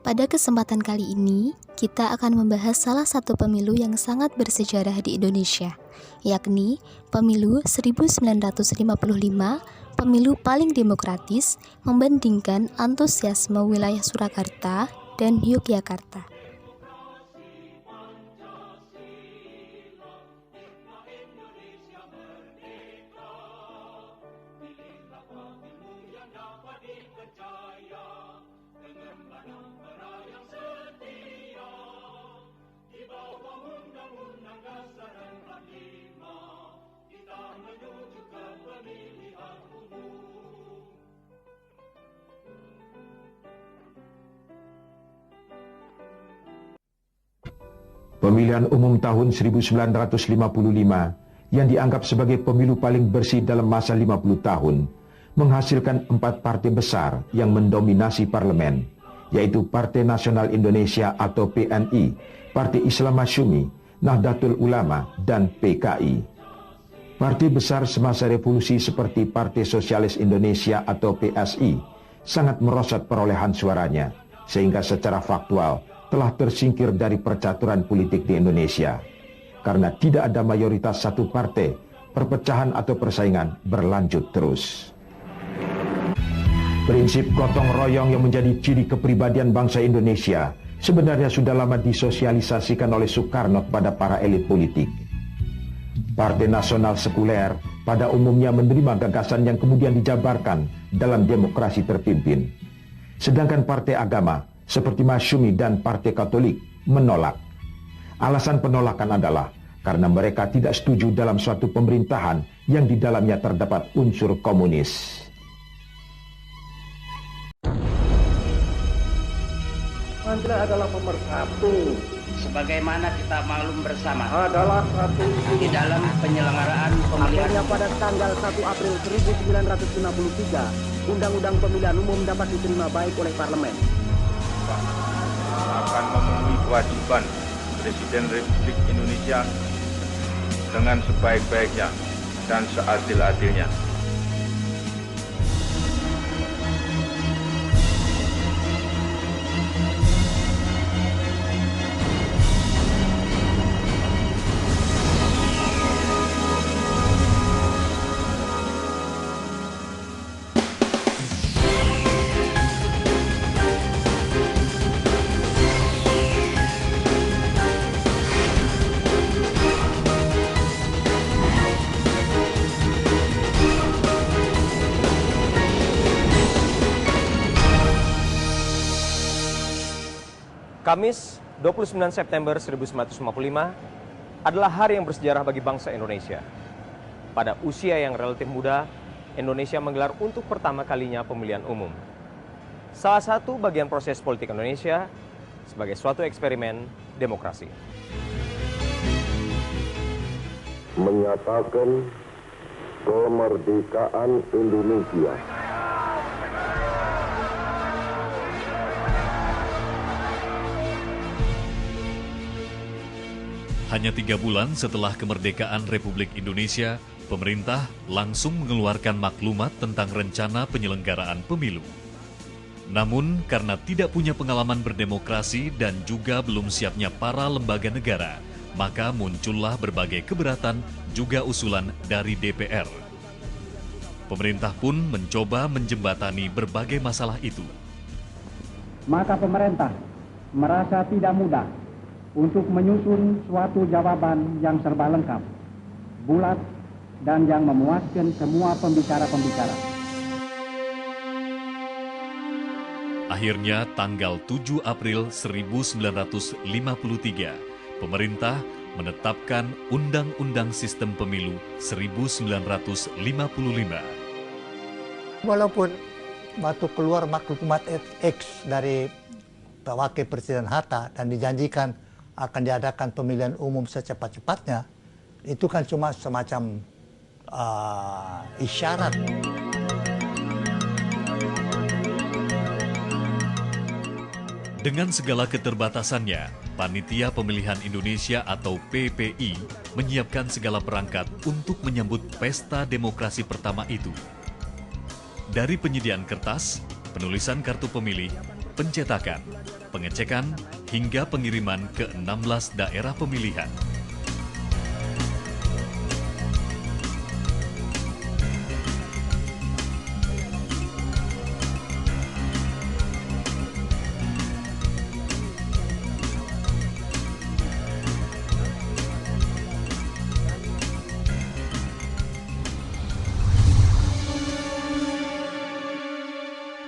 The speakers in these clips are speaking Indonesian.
Pada kesempatan kali ini, kita akan membahas salah satu pemilu yang sangat bersejarah di Indonesia, yakni Pemilu 1955, pemilu paling demokratis membandingkan antusiasme wilayah Surakarta dan Yogyakarta. Pemilihan umum tahun 1955 yang dianggap sebagai pemilu paling bersih dalam masa 50 tahun menghasilkan 4 partai besar yang mendominasi parlemen, yaitu Partai Nasional Indonesia atau PNI, Partai Islam Masyumi, Nahdlatul Ulama, dan PKI. Partai besar semasa revolusi seperti Partai Sosialis Indonesia atau PSI sangat merosot perolehan suaranya, sehingga secara faktual telah tersingkir dari percaturan politik di Indonesia. Karena tidak ada mayoritas satu partai, perpecahan atau persaingan berlanjut terus. Prinsip gotong royong yang menjadi ciri kepribadian bangsa Indonesia sebenarnya sudah lama disosialisasikan oleh Soekarno kepada para elit politik. Partai Nasional Sekuler pada umumnya menerima gagasan yang kemudian dijabarkan dalam demokrasi terpimpin. Sedangkan partai agama seperti Masyumi dan Partai Katolik menolak. Alasan penolakan adalah karena mereka tidak setuju dalam suatu pemerintahan yang di dalamnya terdapat unsur komunis. Pancasila adalah pemersatu. Sebagaimana kita maklum bersama Adalah satu di dalam penyelenggaraan pemilihan akhirnya pada tanggal 1 April 1963, Undang-Undang Pemilihan Umum dapat diterima baik oleh Parlemen. Akan memenuhi kewajiban Presiden Republik Indonesia dengan sebaik-baiknya dan seadil-adilnya. Kamis, 29 September 1955 adalah hari yang bersejarah bagi bangsa Indonesia. Pada usia yang relatif muda, Indonesia menggelar untuk pertama kalinya pemilihan umum. Salah satu bagian proses politik Indonesia sebagai suatu eksperimen demokrasi. Menyatakan kemerdekaan Indonesia. Hanya 3 bulan setelah kemerdekaan Republik Indonesia, pemerintah langsung mengeluarkan maklumat tentang rencana penyelenggaraan pemilu. Namun, karena tidak punya pengalaman berdemokrasi dan juga belum siapnya para lembaga negara, maka muncullah berbagai keberatan juga usulan dari DPR. Pemerintah pun mencoba menjembatani berbagai masalah itu. Maka pemerintah merasa tidak mudah untuk menyusun suatu jawaban yang serba lengkap, bulat, dan yang memuaskan semua pembicara-pembicara. Akhirnya tanggal 7 April 1953, pemerintah menetapkan Undang-Undang Sistem Pemilu 1955. Walaupun waktu keluar maklumat X dari Wakil Presiden Hatta dan dijanjikan akan diadakan pemilihan umum secepat-cepatnya, itu kan cuma semacam isyarat. Dengan segala keterbatasannya, Panitia Pemilihan Indonesia atau PPI menyiapkan segala perangkat untuk menyambut pesta demokrasi pertama itu. Dari penyediaan kertas, penulisan kartu pemilih, pencetakan, pengecekan, hingga pengiriman ke 16 daerah pemilihan.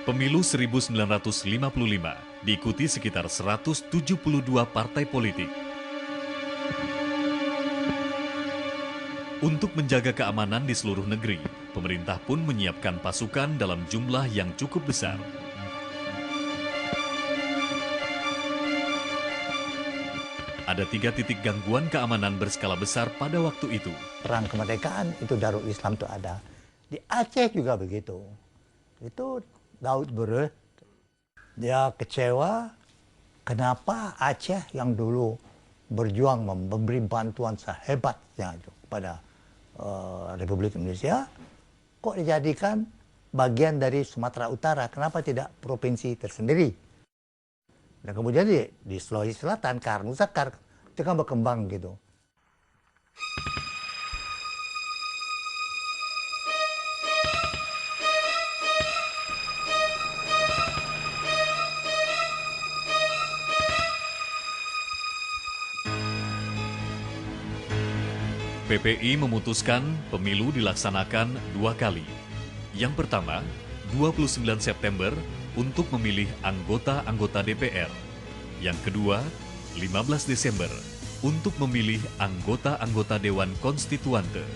Pemilu 1955 diikuti sekitar 172 partai politik. Untuk menjaga keamanan di seluruh negeri, pemerintah pun menyiapkan pasukan dalam jumlah yang cukup besar. Ada 3 titik gangguan keamanan berskala besar pada waktu itu. Perang kemerdekaan itu Darul Islam itu ada. Di Aceh juga begitu. Itu Daud Bereh, dia kecewa kenapa Aceh yang dulu berjuang memberi bantuan sehebatnya kepada Republik Indonesia, kok dijadikan bagian dari Sumatera Utara, kenapa tidak provinsi tersendiri? Dan kemudian di Sulawesi Selatan, Karnusakar, itu kan berkembang gitu. PPI memutuskan pemilu dilaksanakan 2 kali. Yang pertama, 29 September untuk memilih anggota-anggota DPR. Yang kedua, 15 Desember untuk memilih anggota-anggota Dewan Konstituante.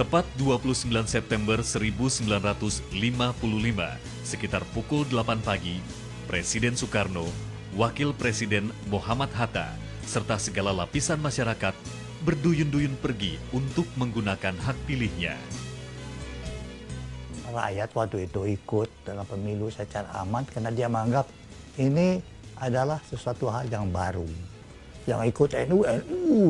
Tepat 29 September 1955, sekitar pukul 8 pagi, Presiden Soekarno, Wakil Presiden Muhammad Hatta, serta segala lapisan masyarakat berduyun-duyun pergi untuk menggunakan hak pilihnya. Rakyat waktu itu ikut dalam pemilu secara aman karena dia menganggap ini adalah sesuatu hal yang baru. Yang ikut NU,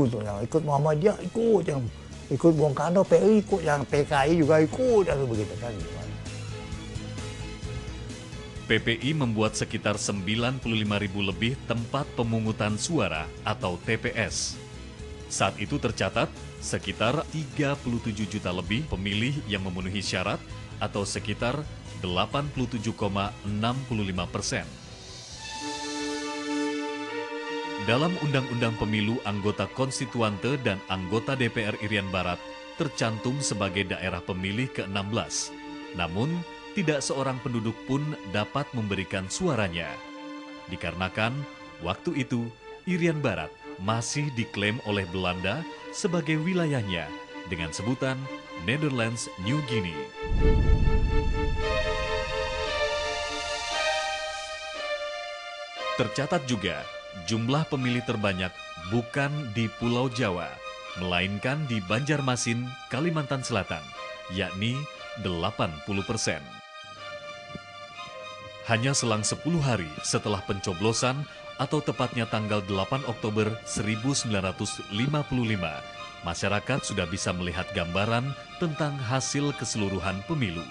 yang ikut Muhammadiyah ikut, yang ikut Bung Karno, PI ikut, yang PKI juga ikut, dan begitu kan. PPI membuat sekitar 95.000 lebih tempat pemungutan suara atau TPS. Saat itu tercatat sekitar 37 juta lebih pemilih yang memenuhi syarat atau sekitar 87,65%. Dalam Undang-Undang Pemilu Anggota Konstituante dan Anggota DPR Irian Barat tercantum sebagai daerah pemilih ke-16. Namun, tidak seorang penduduk pun dapat memberikan suaranya. Dikarenakan waktu itu Irian Barat masih diklaim oleh Belanda sebagai wilayahnya dengan sebutan Netherlands New Guinea. Tercatat juga jumlah pemilih terbanyak bukan di Pulau Jawa, melainkan di Banjarmasin, Kalimantan Selatan, yakni 80%. Hanya selang 10 hari setelah pencoblosan atau tepatnya tanggal 8 Oktober 1955, masyarakat sudah bisa melihat gambaran tentang hasil keseluruhan pemilu.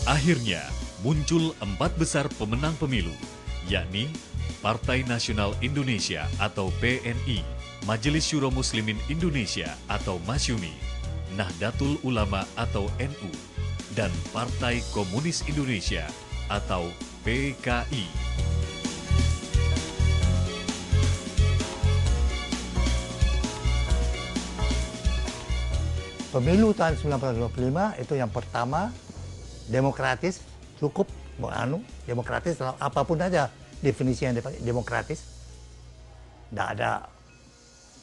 Akhirnya muncul 4 besar pemenang pemilu, yakni Partai Nasional Indonesia atau PNI, Majelis Syuro Muslimin Indonesia atau Masyumi, Nahdlatul Ulama atau NU, dan Partai Komunis Indonesia atau PKI. Pemilu tahun 1955 itu yang pertama demokratis, cukup demokratis dalam apapun aja definisi yang demokratis. Tidak ada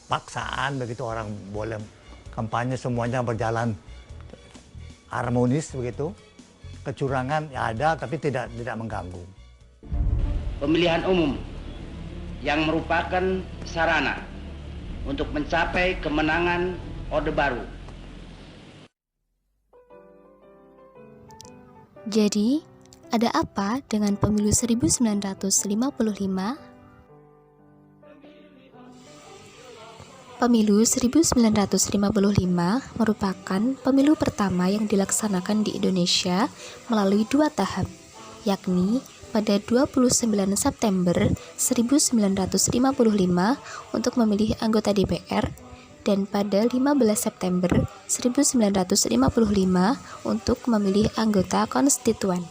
paksaan begitu, orang boleh kampanye semuanya berjalan harmonis begitu. Kecurangan ya ada tapi tidak mengganggu. Pemilihan umum yang merupakan sarana untuk mencapai kemenangan Orde Baru. Jadi, ada apa dengan pemilu 1955? Pemilu 1955 merupakan pemilu pertama yang dilaksanakan di Indonesia melalui 2 tahap, yakni pada 29 September 1955 untuk memilih anggota DPR dan pada 15 September 1955 untuk memilih anggota konstituan.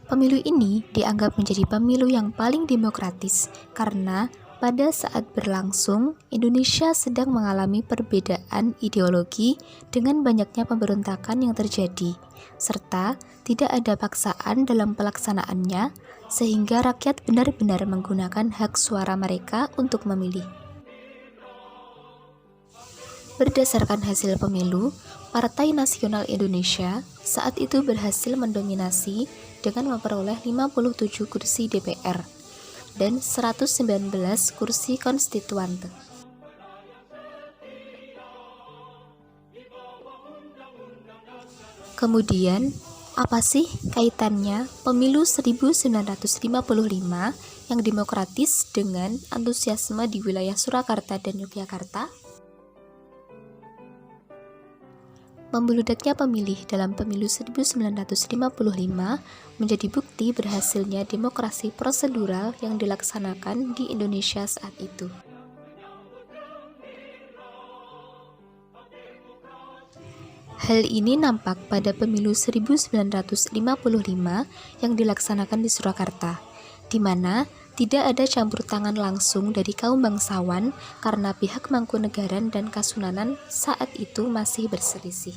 Pemilu ini dianggap menjadi pemilu yang paling demokratis karena pada saat berlangsung, Indonesia sedang mengalami perbedaan ideologi dengan banyaknya pemberontakan yang terjadi, serta tidak ada paksaan dalam pelaksanaannya, sehingga rakyat benar-benar menggunakan hak suara mereka untuk memilih. Berdasarkan hasil pemilu, Partai Nasional Indonesia saat itu berhasil mendominasi dengan memperoleh 57 kursi DPR dan 119 kursi konstituan. Kemudian, apa sih kaitannya pemilu 1955 yang demokratis dengan antusiasme di wilayah Surakarta dan Yogyakarta? Membeludaknya pemilih dalam pemilu 1955 menjadi bukti berhasilnya demokrasi prosedural yang dilaksanakan di Indonesia saat itu. Hal ini nampak pada pemilu 1955 yang dilaksanakan di Surakarta, di mana tidak ada campur tangan langsung dari kaum bangsawan karena pihak Mangkunegaran dan Kasunanan saat itu masih berselisih.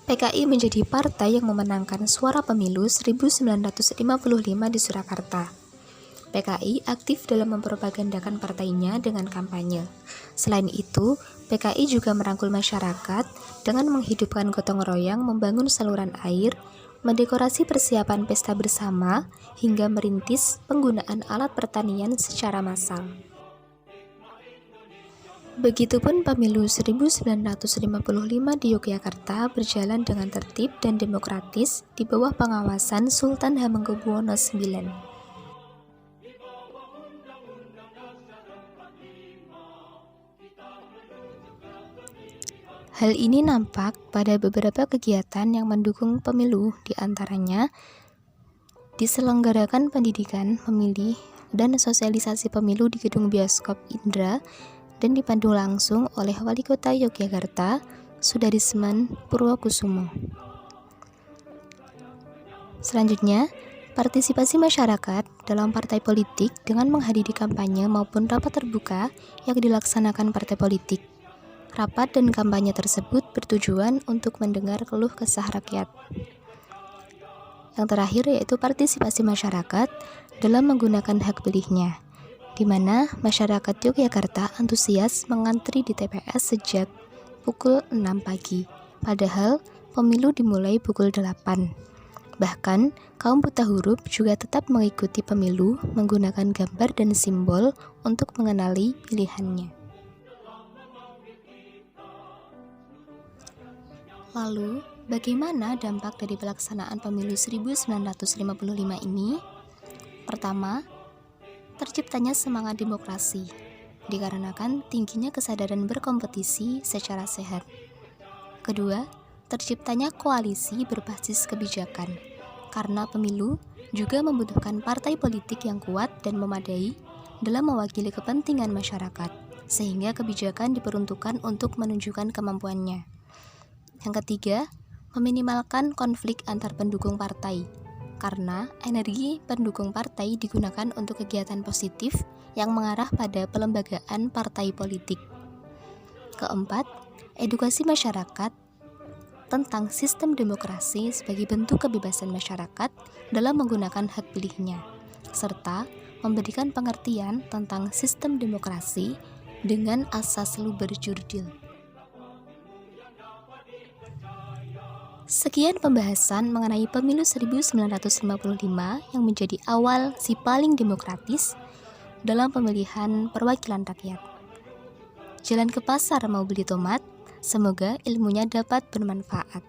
PKI menjadi partai yang memenangkan suara pemilu 1955 di Surakarta. PKI aktif dalam mempropagandakan partainya dengan kampanye. Selain itu, PKI juga merangkul masyarakat dengan menghidupkan gotong royong membangun saluran air, mendekorasi persiapan pesta bersama, hingga merintis penggunaan alat pertanian secara massal. Begitupun pemilu 1955 di Yogyakarta berjalan dengan tertib dan demokratis di bawah pengawasan Sultan Hamengkubuwono IX. Hal ini nampak pada beberapa kegiatan yang mendukung pemilu, diantaranya diselenggarakan pendidikan pemilih dan sosialisasi pemilu di Gedung Bioskop Indra dan dipandu langsung oleh Wali Kota Yogyakarta, Sudarisman Purwokusumo. Selanjutnya, partisipasi masyarakat dalam partai politik dengan menghadiri kampanye maupun rapat terbuka yang dilaksanakan partai politik. Rapat dan kampanye tersebut bertujuan untuk mendengar keluh kesah rakyat. Yang terakhir yaitu partisipasi masyarakat dalam menggunakan hak pilihnya, di mana masyarakat Yogyakarta antusias mengantri di TPS sejak pukul 6 pagi, padahal pemilu dimulai pukul 8. Bahkan, kaum buta huruf juga tetap mengikuti pemilu menggunakan gambar dan simbol untuk mengenali pilihannya. Lalu, bagaimana dampak dari pelaksanaan pemilu 1955 ini? Pertama, terciptanya semangat demokrasi, dikarenakan tingginya kesadaran berkompetisi secara sehat. Kedua, terciptanya koalisi berbasis kebijakan, karena pemilu juga membutuhkan partai politik yang kuat dan memadai dalam mewakili kepentingan masyarakat, sehingga kebijakan diperuntukkan untuk menunjukkan kemampuannya. Yang ketiga, meminimalkan konflik antar pendukung partai, karena energi pendukung partai digunakan untuk kegiatan positif yang mengarah pada pelembagaan partai politik. Keempat, edukasi masyarakat tentang sistem demokrasi sebagai bentuk kebebasan masyarakat dalam menggunakan hak pilihnya, serta memberikan pengertian tentang sistem demokrasi dengan asas luber jurdil. Sekian pembahasan mengenai pemilu 1955 yang menjadi awal si paling demokratis dalam pemilihan perwakilan rakyat. Jalan ke pasar mau beli tomat, semoga ilmunya dapat bermanfaat.